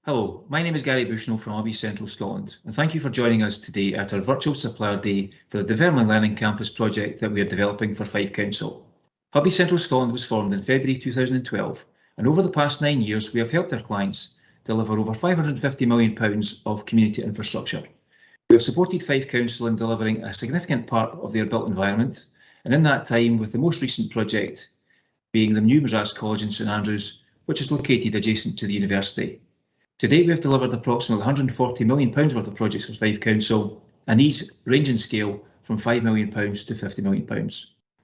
Hello, my name is Gary Bushnell from Hobby Central Scotland, and thank you for joining us today at our virtual Supplier Day for the Dunfermline Learning Campus project that we are developing for Fife Council. Hobby Central Scotland was formed in February 2012, and over the past 9 years we have helped our clients deliver over £550 million of community infrastructure. We have supported Fife Council in delivering a significant part of their built environment, and in that time with the most recent project being the new Madras College in St Andrews, which is located adjacent to the university. To date, we have delivered approximately £140 million worth of projects for Fife Council, and these range in scale from £5 million to £50 million.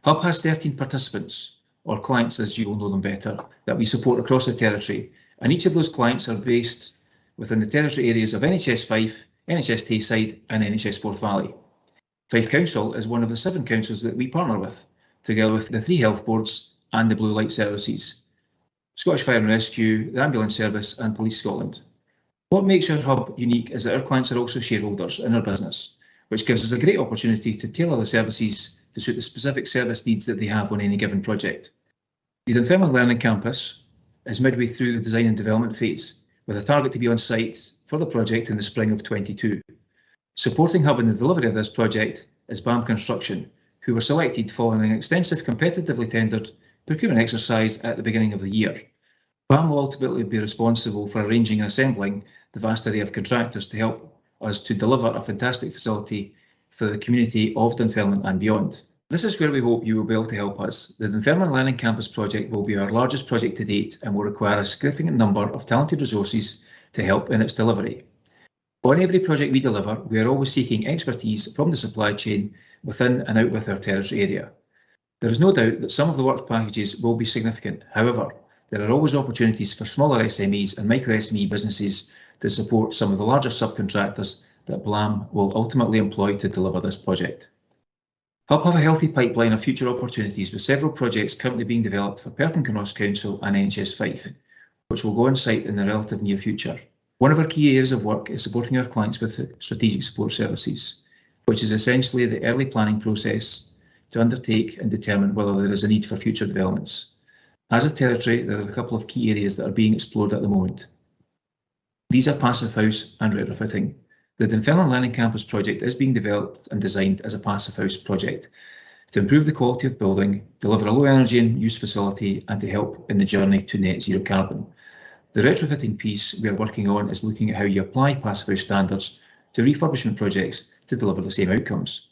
Hub has 13 participants, or clients as you will know them better, that we support across the territory, and each of those clients are based within the territory areas of NHS Fife, NHS Tayside and NHS Forth Valley. Fife Council is one of the 7 councils that we partner with, together with the 3 health boards and the Blue Light Services, Scottish Fire and Rescue, the Ambulance Service and Police Scotland. What makes our hub unique is that our clients are also shareholders in our business, which gives us a great opportunity to tailor the services to suit the specific service needs that they have on any given project. The Dunfermline Learning Campus is midway through the design and development phase, with a target to be on site for the project in the spring of 22. Supporting Hub in the delivery of this project is BAM Construction, who were selected following an extensive competitively tendered procurement exercise at the beginning of the year. BAM will ultimately be responsible for arranging and assembling the vast array of contractors to help us to deliver a fantastic facility for the community of Dunfermline and beyond. This is where we hope you will be able to help us. The Dunfermline Learning Campus project will be our largest project to date and will require a significant number of talented resources to help in its delivery. On every project we deliver, we are always seeking expertise from the supply chain within and out with our territory area. There is no doubt that some of the work packages will be significant. However, there are always opportunities for smaller SMEs and micro SME businesses to support some of the larger subcontractors that BAM will ultimately employ to deliver this project. Hub have a healthy pipeline of future opportunities with several projects currently being developed for Perth and Kinross Council and NHS Fife, which will go on site in the relative near future. One of our key areas of work is supporting our clients with strategic support services, which is essentially the early planning process to undertake and determine whether there is a need for future developments. As a territory, there are a couple of key areas that are being explored at the moment. These are passive house and retrofitting. The Dunfermline Learning Campus project is being developed and designed as a passive house project to improve the quality of building, deliver a low energy and use facility, and to help in the journey to net zero carbon. The retrofitting piece we are working on is looking at how you apply passive house standards to refurbishment projects to deliver the same outcomes.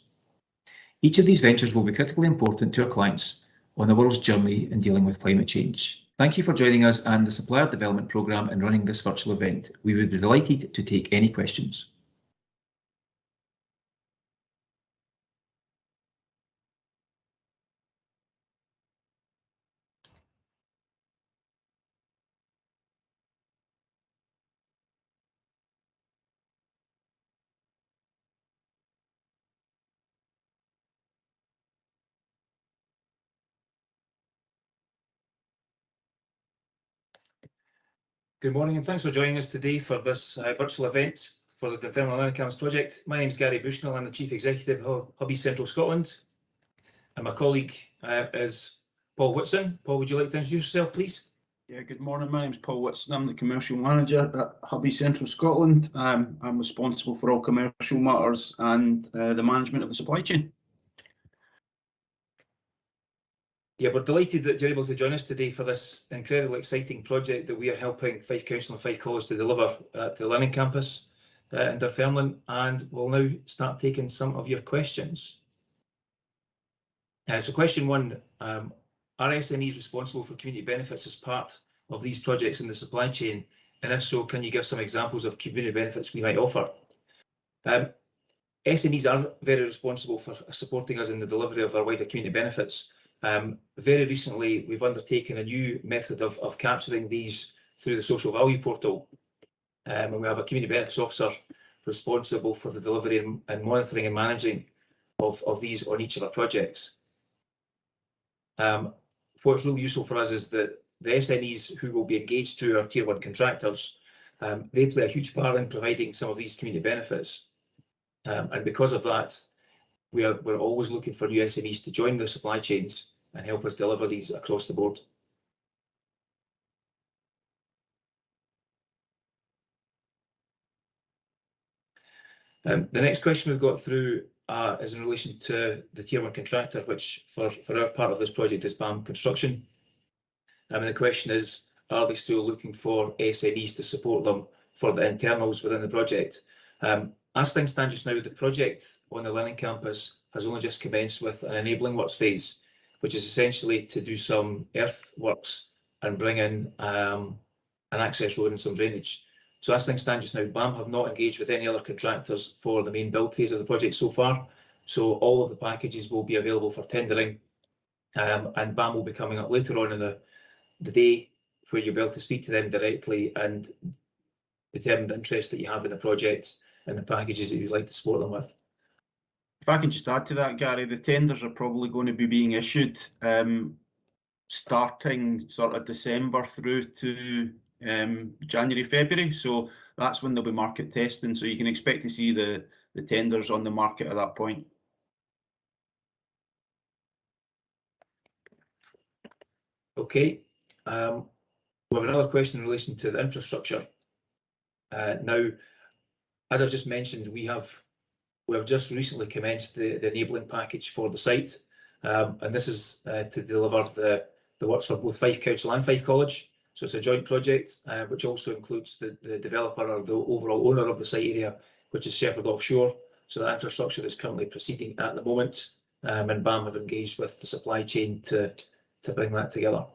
Each of these ventures will be critically important to our clients on the world's journey in dealing with climate change. Thank you for joining us and the Supplier Development Programme in running this virtual event. We would be delighted to take any questions. Good morning and thanks for joining us today for this virtual event for the Dunfermline Learning Campus project. My name is Gary Bushnell, I'm the Chief Executive of Hub Central Scotland, and my colleague is Paul Whitson. Paul, would you like to introduce yourself, please? Yeah, good morning. My name's Paul Whitson. I'm the Commercial Manager at Hubby Central Scotland. I'm responsible for all commercial matters and the management of the supply chain. Yeah, we're delighted that you're able to join us today for this incredibly exciting project that we are helping Fife Council and Fife College to deliver at the Learning Campus in Dunfermline, and we'll now start taking some of your questions. So question one, are SMEs responsible for community benefits as part of these projects in the supply chain? And if so, can you give some examples of community benefits we might offer? SMEs are very responsible for supporting us in the delivery of our wider community benefits. Very recently, we've undertaken a new method of capturing these through the social value portal. And we have a community benefits officer responsible for the delivery and monitoring and managing of these on each of our projects. What's really useful for us is that the SMEs who will be engaged through our Tier 1 contractors, they play a huge part in providing some of these community benefits. And because of that, we're always looking for new SMEs to join the supply chains and help us deliver these across the board. The next question we've got through is in relation to the Tier 1 contractor, which for our part of this project is BAM Construction. And the question is, are they still looking for SMEs to support them for the internals within the project? As things stand just now, the project on the Learning Campus has only just commenced with an enabling works phase, which is essentially to do some earthworks and bring in an access road and some drainage. So as things stand just now, BAM have not engaged with any other contractors for the main build phase of the project so far. So all of the packages will be available for tendering, and BAM will be coming up later on in the day where you'll be able to speak to them directly and determine the interest that you have in the project and the packages that you'd like to support them with. If I can just add to that, Gary, the tenders are probably going to be being issued starting sort of December through to January, February. So that's when they'll be market testing. So you can expect to see the tenders on the market at that point. Okay. We have another question in relation to the infrastructure. Now, as I've just mentioned, we have just recently commenced the enabling package for the site, and this is to deliver the works for both Fife Council and Fife College. So it's a joint project, which also includes the developer or the overall owner of the site area, which is Shepherd Offshore. So the infrastructure is currently proceeding at the moment, and BAM have engaged with the supply chain to bring that together.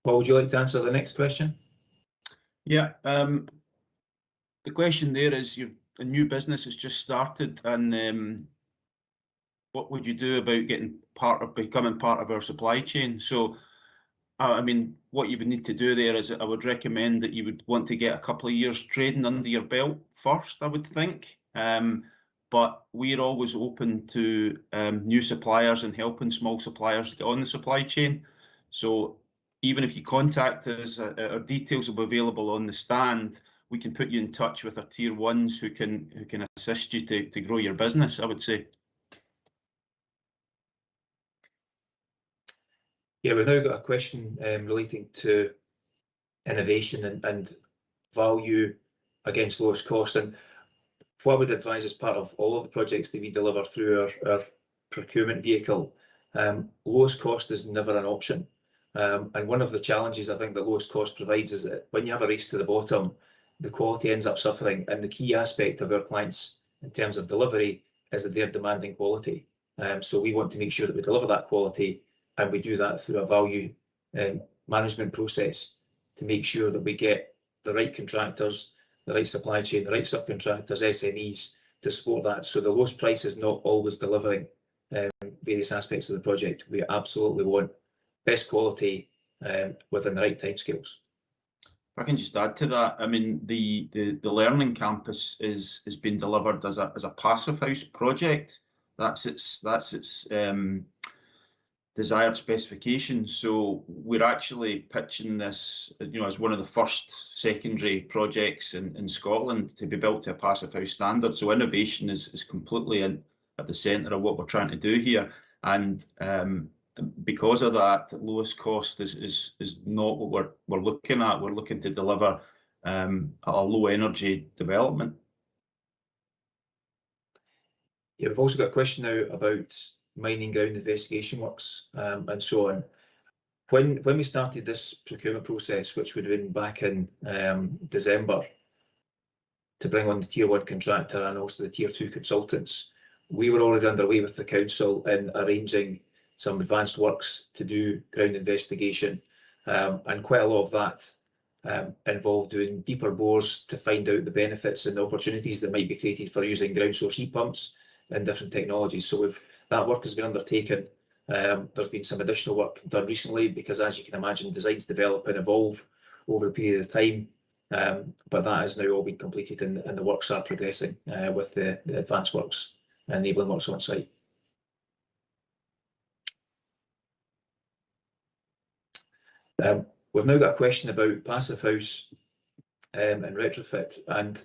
Paul, would you like to answer the next question? Yeah, the question there is, a new business has just started, and what would you do about becoming part of our supply chain? So, I mean, what you would need to do there is, I would recommend that you would want to get a couple of years trading under your belt first, I would think. But we're always open to new suppliers and helping small suppliers get on the supply chain. So even if you contact us, our details will be available on the stand. We can put you in touch with our tier ones who can assist you to grow your business, I would say. Yeah, we've now got a question relating to innovation and value against lowest cost. And what I would advise as part of all of the projects that we deliver through our procurement vehicle, lowest cost is never an option. And one of the challenges I think that lowest cost provides is that when you have a race to the bottom, the quality ends up suffering. And the key aspect of our clients in terms of delivery is that they're demanding quality. So we want to make sure that we deliver that quality, and we do that through a value management process to make sure that we get the right contractors, the right supply chain, the right subcontractors, SMEs to support that. So the lowest price is not always delivering various aspects of the project. We absolutely want best quality within the right timescales. If I can just add to that, I mean, the Learning Campus is being delivered as a passive house project. That's its desired specification. So we're actually pitching this, as one of the first secondary projects in Scotland to be built to a passive house standard. So innovation is completely at the centre of what we're trying to do here, and because of that, lowest cost is not what we're looking at. We're looking to deliver a low energy development. Yeah, we've also got a question now about mining ground investigation works and so on. When we started this procurement process, which would have been back in December, to bring on the tier 1 contractor and also the tier 2 consultants, we were already underway with the council in arranging some advanced works to do ground investigation, and quite a lot of that involved doing deeper bores to find out the benefits and the opportunities that might be created for using ground source heat pumps and different technologies. So that work has been undertaken. There's been some additional work done recently because, as you can imagine, designs develop and evolve over a period of time, but that has now all been completed, and the works are progressing with the advanced works and enabling works on site. We've now got a question about passive house and retrofit, and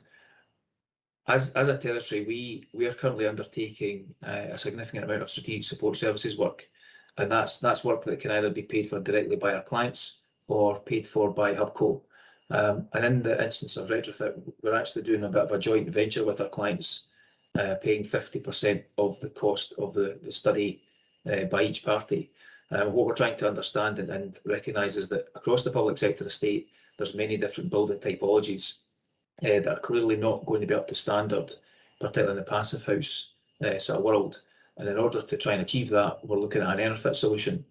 As a territory, we are currently undertaking a significant amount of strategic support services work, and that's work that can either be paid for directly by our clients or paid for by Hubco. And in the instance of retrofit, we're actually doing a bit of a joint venture with our clients, paying 50% of the cost of the study by each party. What we're trying to understand and recognise is that across the public sector estate, there's many different building typologies that are clearly not going to be up to standard, particularly in the passive house sort of world. And in order to try and achieve that, we're looking at an air-fit solution.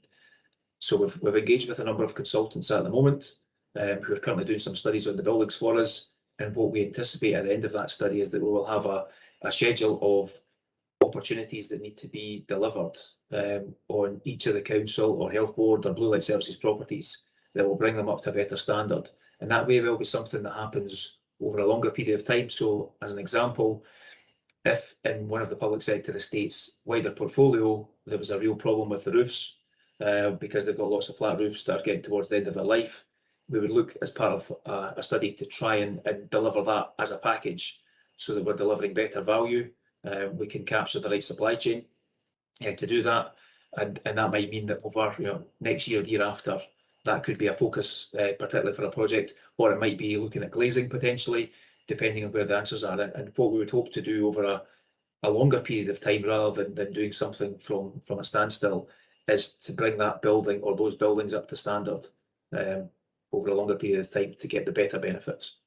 So we've engaged with a number of consultants at the moment who are currently doing some studies on the buildings for us. And what we anticipate at the end of that study is that we will have a schedule of opportunities that need to be delivered on each of the council or health board or blue light services properties that will bring them up to a better standard. And that may well be something that happens over a longer period of time. So as an example, if in one of the public sector estates wider portfolio, there was a real problem with the roofs because they've got lots of flat roofs that are getting towards the end of their life, we would look as part of a study to try and deliver that as a package so that we're delivering better value. We can capture the right supply chain to do that. And that might mean that over next year, the year after, that could be a focus, particularly for a project, or it might be looking at glazing potentially, depending on where the answers are. And what we would hope to do over a longer period of time, rather than doing something from a standstill, is to bring that building or those buildings up to standard over a longer period of time to get the better benefits.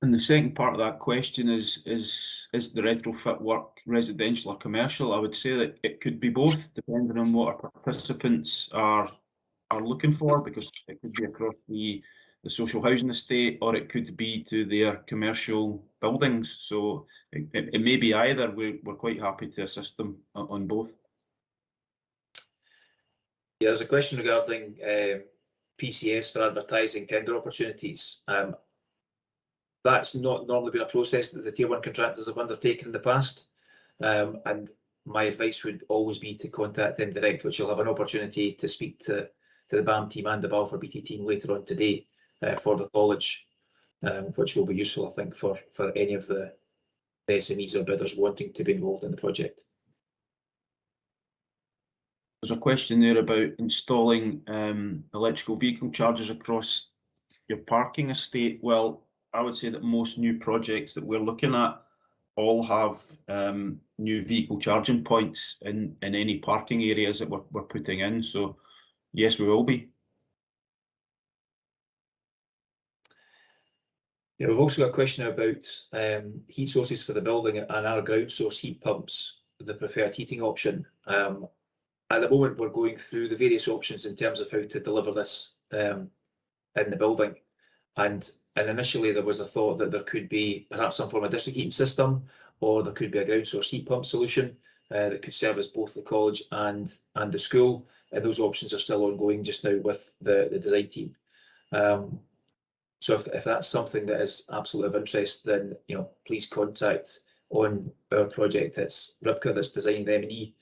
And the second part of that question is the retrofit work residential or commercial? I would say that it could be both, depending on what our participants are looking for, because it could be across the social housing estate, or it could be to their commercial buildings. So it may be either. We're quite happy to assist them on both. Yeah, there's a question regarding PCS for advertising tender opportunities. That's not normally been a process that the Tier 1 contractors have undertaken in the past. And my advice would always be to contact them direct, which you'll have an opportunity to speak to the BAM team and the Balfour BT team later on today for the college, which will be useful, I think, for any of the SMEs or bidders wanting to be involved in the project. There's a question there about installing electrical vehicle chargers across your parking estate. Well, I would say that most new projects that we're looking at all have new vehicle charging points in any parking areas that we're putting in. So yes, we will be. Yeah, we've also got a question about heat sources for the building and our ground source heat pumps, the preferred heating option. At the moment, we're going through the various options in terms of how to deliver this in the building. And initially, there was a thought that there could be perhaps some form of district heating system, or there could be a ground source heat pump solution that could service both the college and the school. And those options are still ongoing just now with the design team. So if that's something that is absolutely of interest, then please contact on our project. It's Ribka that's designing the M&E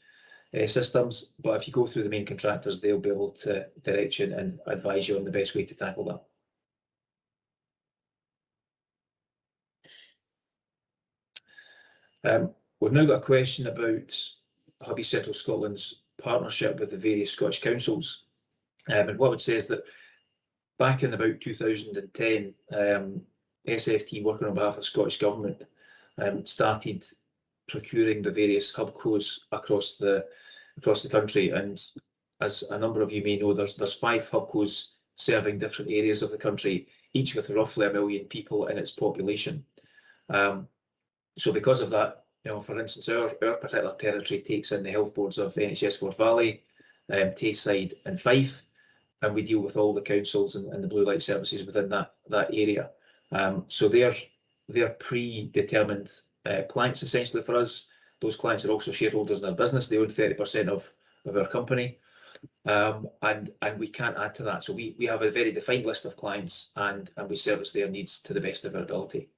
systems. But if you go through the main contractors, they'll be able to direct you and advise you on the best way to tackle that. We've now got a question about Hubby Central Scotland's partnership with the various Scottish councils. And what I would say is that back in about 2010, SFT, working on behalf of the Scottish Government, started procuring the various hubcos across the country. And as a number of you may know, there's 5 hubcos serving different areas of the country, each with roughly 1 million people in its population. So because of that, for instance, our particular territory takes in the health boards of NHS Forth Valley, Tayside and Fife, and we deal with all the councils and the blue light services within that area. So they're predetermined clients essentially for us. Those clients are also shareholders in our business. They own 30% of our company, and we can't add to that. So we have a very defined list of clients, and we service their needs to the best of our ability.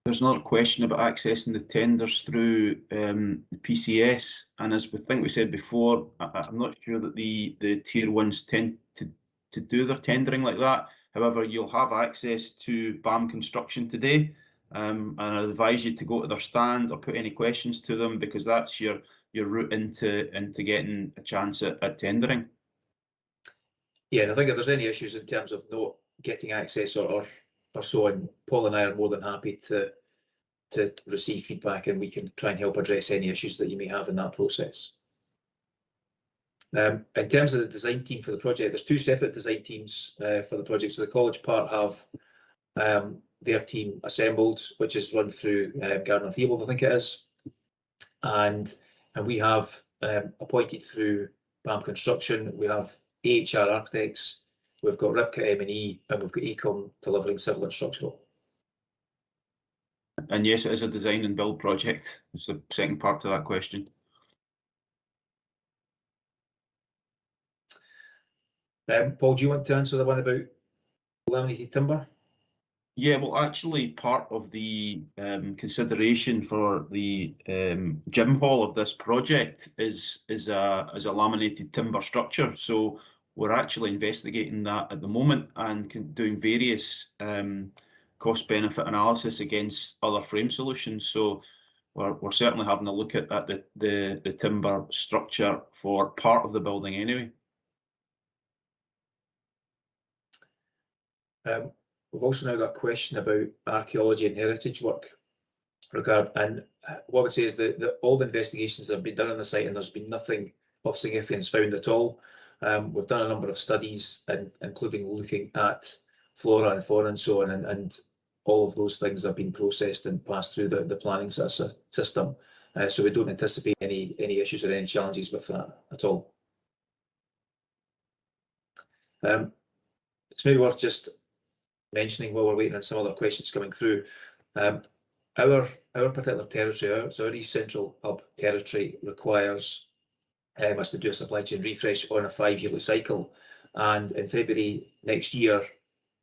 There's another question about accessing the tenders through the PCS, and as we think we said before, I'm not sure that the Tier 1s tend to do their tendering like that. However, you'll have access to BAM Construction today, and I advise you to go to their stand or put any questions to them, because that's your route into getting a chance at tendering. Yeah, and I think if there's any issues in terms of not getting access or so on, Paul and I are more than happy to receive feedback, and we can try and help address any issues that you may have in that process. In terms of the design team for the project, there's two separate design teams for the project. So the college part have their team assembled, which is run through Gardner Theobald, I think it is, and we have appointed through BAM Construction. We have AHR Architects, we've got Ripka M&E, and we've got Ecom delivering civil and structural. And yes, it is a design and build project. It's the second part to that question. Paul, do you want to answer the one about laminated timber? Yeah, well, actually, part of the consideration for the gym hall of this project is a laminated timber structure. So we're actually investigating that at the moment and doing various cost benefit analysis against other frame solutions. So we're certainly having a look at the timber structure for part of the building anyway. We've also now got a question about archaeology and heritage work and what I would say is that all the investigations that have been done on the site, and there's been nothing of significance found at all. We've done a number of studies, including looking at flora and fauna and so on, and all of those things have been processed and passed through the planning system. So we don't anticipate any issues or any challenges with that at all. It's maybe worth just mentioning while we're waiting on some other questions coming through. Our particular territory, so our East Central Hub territory, requires us to do a supply chain refresh on a 5-yearly cycle, and in February next year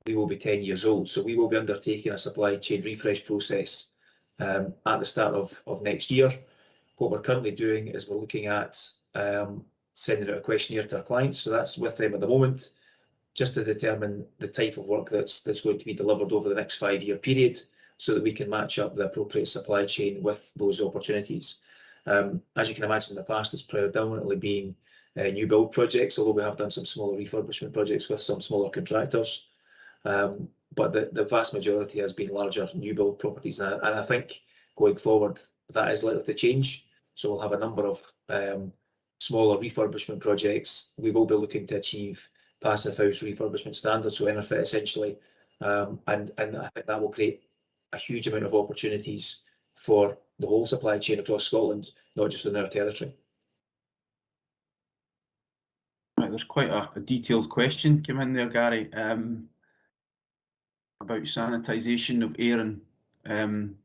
we will be 10 years old. So we will be undertaking a supply chain refresh process at the start of next year. What we're currently doing is we're looking at sending out a questionnaire to our clients, so that's with them at the moment, just to determine the type of work that's going to be delivered over the next 5-year period, so that we can match up the appropriate supply chain with those opportunities. As you can imagine, in the past, it's predominantly been new build projects, although we have done some smaller refurbishment projects with some smaller contractors. But the vast majority has been larger new build properties, and I think going forward that is likely to change. So we'll have a number of smaller refurbishment projects. We will be looking to achieve passive house refurbishment standards, so NRFIT essentially, and I think that will create a huge amount of opportunities for the whole supply chain across Scotland, not just within our territory. Right, there's quite a detailed question came in there, Gary, about sanitisation of air and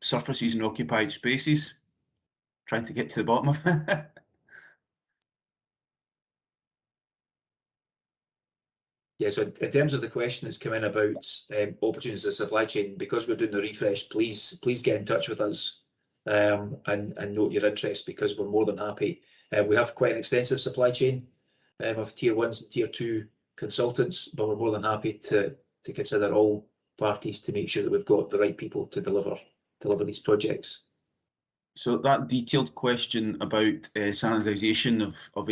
surfaces and occupied spaces. Trying to get to the bottom of it. Yeah, so in terms of the question that's come in about opportunities of supply chain, because we're doing the refresh, please get in touch with us and note your interest, because we're more than happy. We have quite an extensive supply chain of tier 1s and tier 2 consultants, but we're more than happy to consider all parties to make sure that we've got the right people to deliver these projects. So that detailed question about sanitisation of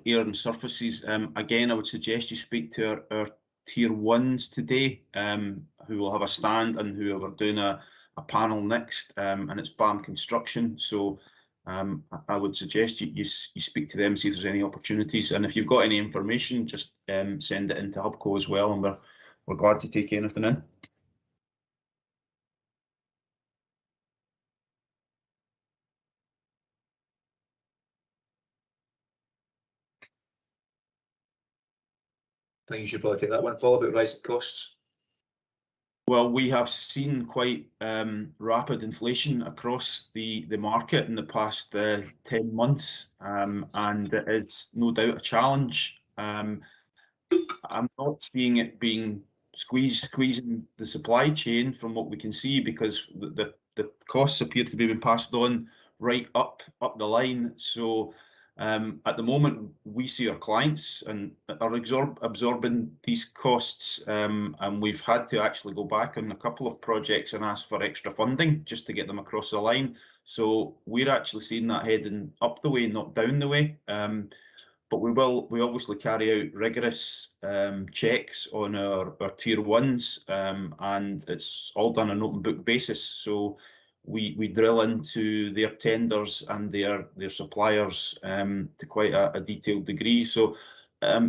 air and surfaces, again, I would suggest you speak to our tier 1s today, who will have a stand and who are doing a panel next, and it's BAM Construction. So I would suggest you speak to them, see if there's any opportunities, and if you've got any information, just send it into Hubco as well, and we're glad to take anything in. I think you should probably take that one, Paul, about rising costs. Well, we have seen quite rapid inflation across the market in the past 10 months, and it is no doubt a challenge. I'm not seeing it being squeezing the supply chain from what we can see, because the costs appear to be being passed on right up the line. So At the moment, we see our clients and are absorbing these costs, and we've had to actually go back on a couple of projects and ask for extra funding just to get them across the line. So we're actually seeing that heading up the way, not down the way. But we obviously carry out rigorous checks on our tier ones, and it's all done on an open book basis. So we drill into their tenders and their suppliers to quite a detailed degree. So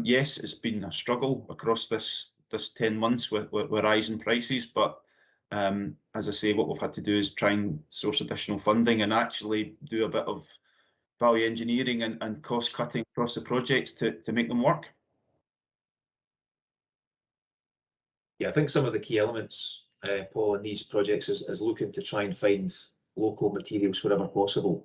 yes, it's been a struggle across this 10 months with rising prices, but as I say, what we've had to do is try and source additional funding and actually do a bit of value engineering and cost cutting across the projects to make them work. Yeah, I think some of the key elements, Paul, in these projects is looking to try and find local materials wherever possible.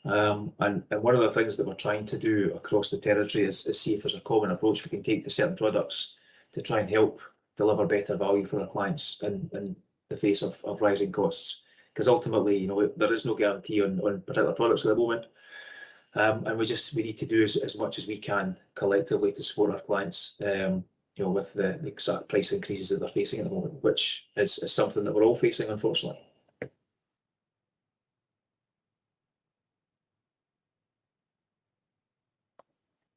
And one of the things that we're trying to do across the territory is see if there's a common approach we can take to certain products to try and help deliver better value for our clients in the face of rising costs. Because ultimately, there is no guarantee on particular products at the moment. And we need to do as much as we can collectively to support our clients, with the exact price increases that they're facing at the moment, which is something that we're all facing, unfortunately.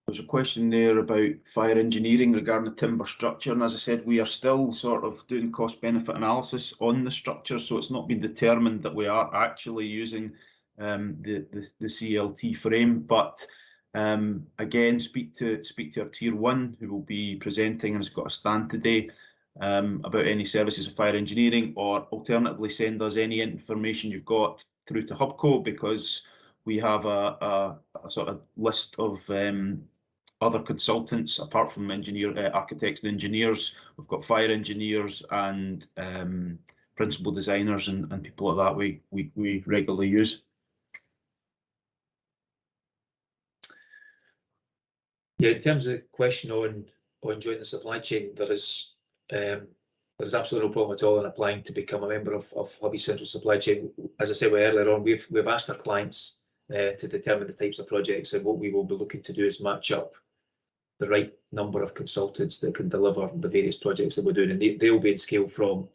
There's a question there about fire engineering regarding the timber structure, and as I said, we are still sort of doing cost benefit analysis on the structure, so it's not been determined that we are actually using the CLT frame, but again, speak to our tier one who will be presenting and has got a stand today about any services of fire engineering, or alternatively send us any information you've got through to Hubco, because we have a sort of list of other consultants apart from architects and engineers. We've got fire engineers and principal designers and people like that we regularly use. Yeah, in terms of the question on joining the supply chain, there's absolutely no problem at all in applying to become a member of Hubby's Central Supply Chain. As I said earlier on, we've asked our clients to determine the types of projects, and what we will be looking to do is match up the right number of consultants that can deliver the various projects that we're doing, and they will be in scale from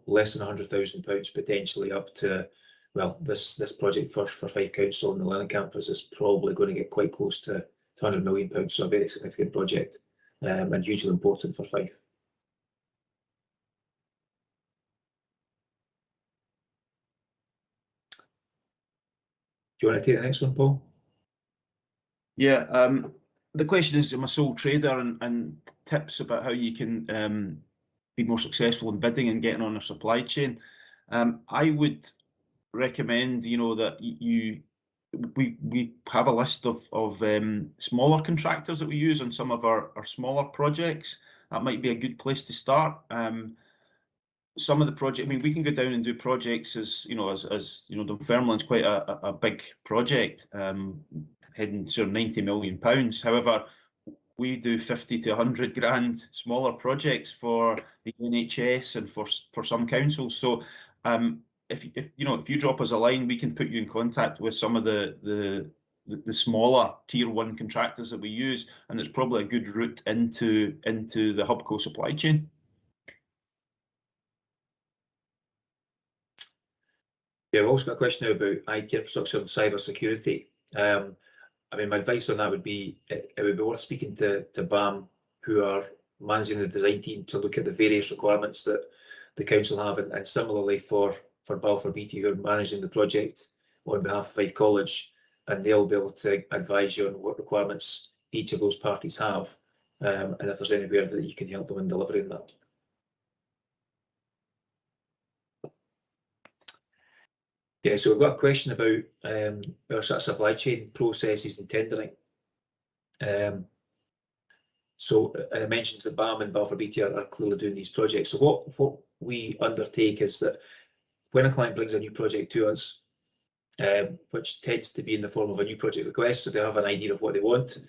less than £100,000 potentially up to, well, this project for Fife Council and the Lennon campus is probably going to get quite close to £100 million, so a very significant project and hugely important for Fife. Do you want to take the next one, Paul? Yeah, the question is, I'm a sole trader, and tips about how you can be more successful in bidding and getting on a supply chain. I would recommend, that we have a list of smaller contractors that we use on some of our smaller projects. That might be a good place to start. Some of the project, we can go down and do projects as Dunfermline's quite a big project, heading to £90 million. However, we do 50 to 100 grand smaller projects for the NHS and for some councils. So if you drop us a line, we can put you in contact with some of the smaller tier one contractors that we use, and it's probably a good route into the Hubco supply chain. Yeah, I've also got a question now about IT infrastructure and cyber security. My advice on that would be it would be worth speaking to BAM, who are managing the design team, to look at the various requirements that the council have, and similarly for Balfour Beatty, who are managing the project on behalf of Fife College, and they'll be able to advise you on what requirements each of those parties have, and if there's anywhere that you can help them in delivering that. Yeah, so we've got a question about our sort of supply chain processes and tendering. So it mentions that BAM and Balfour Beatty are clearly doing these projects. So what we undertake is that when a client brings a new project to us, which tends to be in the form of a new project request, so they have an idea of what they want,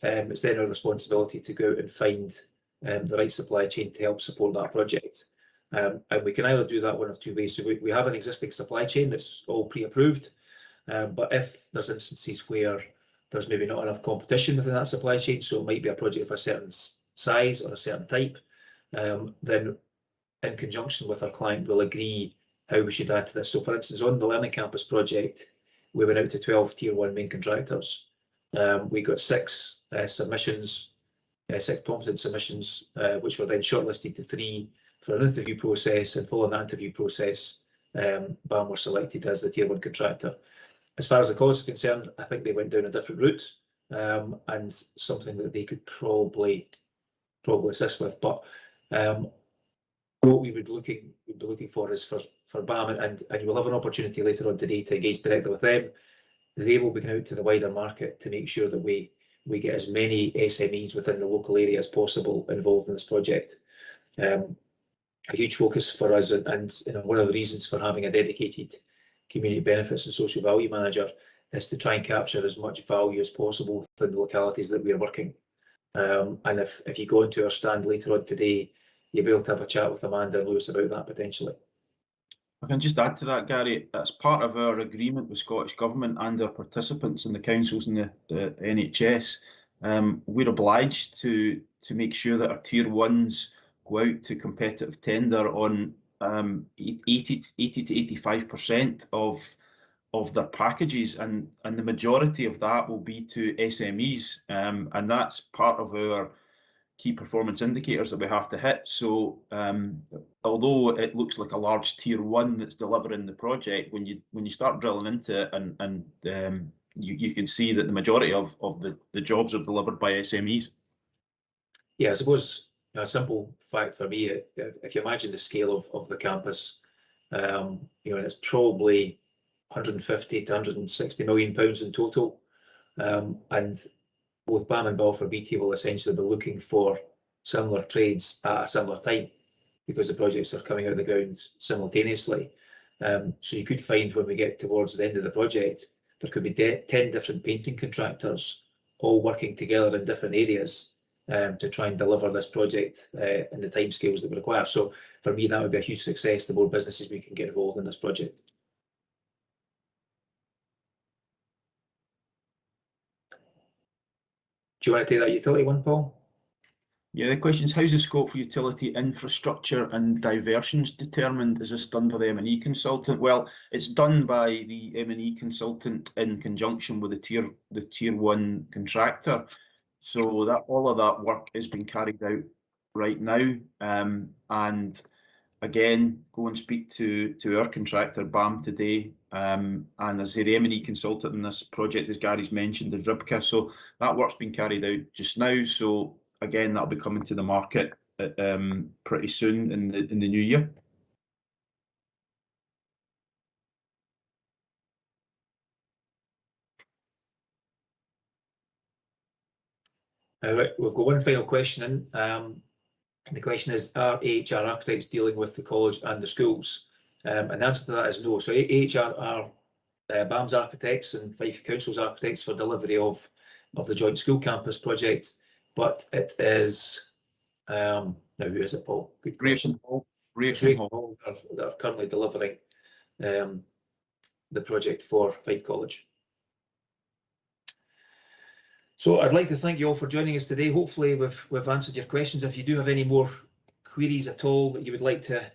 it's then our responsibility to go out and find the right supply chain to help support that project. And we can either do that one of two ways. So we have an existing supply chain that's all pre-approved, but if there's instances where there's maybe not enough competition within that supply chain, so it might be a project of a certain size or a certain type, then in conjunction with our client, we'll agree how we should add to this. So for instance, on the Learning Campus project, we went out to 12 Tier 1 main contractors. We got 6 submissions, 6 competent submissions, which were then shortlisted to 3 for an interview process, and following that interview process, BAM were selected as the Tier 1 contractor. As far as the cost is concerned, I think they went down a different route, and something that they could probably assist with. But what we would be looking for is for BAM, and you will have an opportunity later on today to engage directly with them. They will be going out to the wider market to make sure that we get as many SMEs within the local area as possible involved in this project. A huge focus for us, and one of the reasons for having a dedicated community benefits and social value manager is to try and capture as much value as possible within the localities that we are working. And if you go into our stand later on today, you'll be able to have a chat with Amanda and Lewis about that potentially. I can just add to that, Gary. That's part of our agreement with Scottish Government and our participants in the councils and the NHS. We're obliged to make sure that our Tier 1s go out to competitive tender on 80 to 85% of their packages, and the majority of that will be to SMEs, and that's part of our key performance indicators that we have to hit. So although it looks like a large Tier 1 that's delivering the project, when you start drilling into it, and you can see that the majority of the jobs are delivered by SMEs. Yeah, I suppose a simple fact for me, if you imagine the scale of the campus, and it's probably 150 to 160 million pounds in total, and both BAM and Balfour Beatty will essentially be looking for similar trades at a similar time, because the projects are coming out of the ground simultaneously. So you could find, when we get towards the end of the project, there could be 10 different painting contractors all working together in different areas to try and deliver this project in the timescales that we require. So for me, that would be a huge success, the more businesses we can get involved in this project. Do you want to take that utility one, Paul? Yeah, the question is, how's the scope for utility infrastructure and diversions determined? Is this done by the M&E consultant? Well, it's done by the M&E consultant in conjunction with the tier 1 contractor. So that all of that work is being carried out right now. And again, go and speak to our contractor, BAM, today. And as I say, the M&E consultant in this project, as Gary's mentioned, is Ribka. So that work's been carried out just now. So again, that'll be coming to the market pretty soon in the new year. Right, we've got one final question in. The question is, are AHR architects dealing with the college and the schools? And the answer to that is no. So AHR are BAM's architects and Fife Council's architects for delivery of the joint school campus project, but it is, now who is it, Paul? Good question. Raycom Hall that are currently delivering the project for Fife College. So I'd like to thank you all for joining us today. Hopefully we've answered your questions. If you do have any more queries at all that you would like to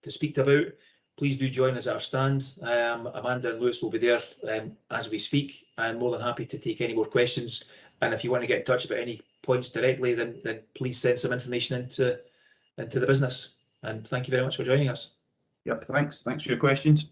speak about, please do join us at our stands. Amanda and Lewis will be there as we speak. I'm more than happy to take any more questions. And if you want to get in touch about any points directly, then please send some information into the business. And thank you very much for joining us. Yep, thanks. Thanks for your questions.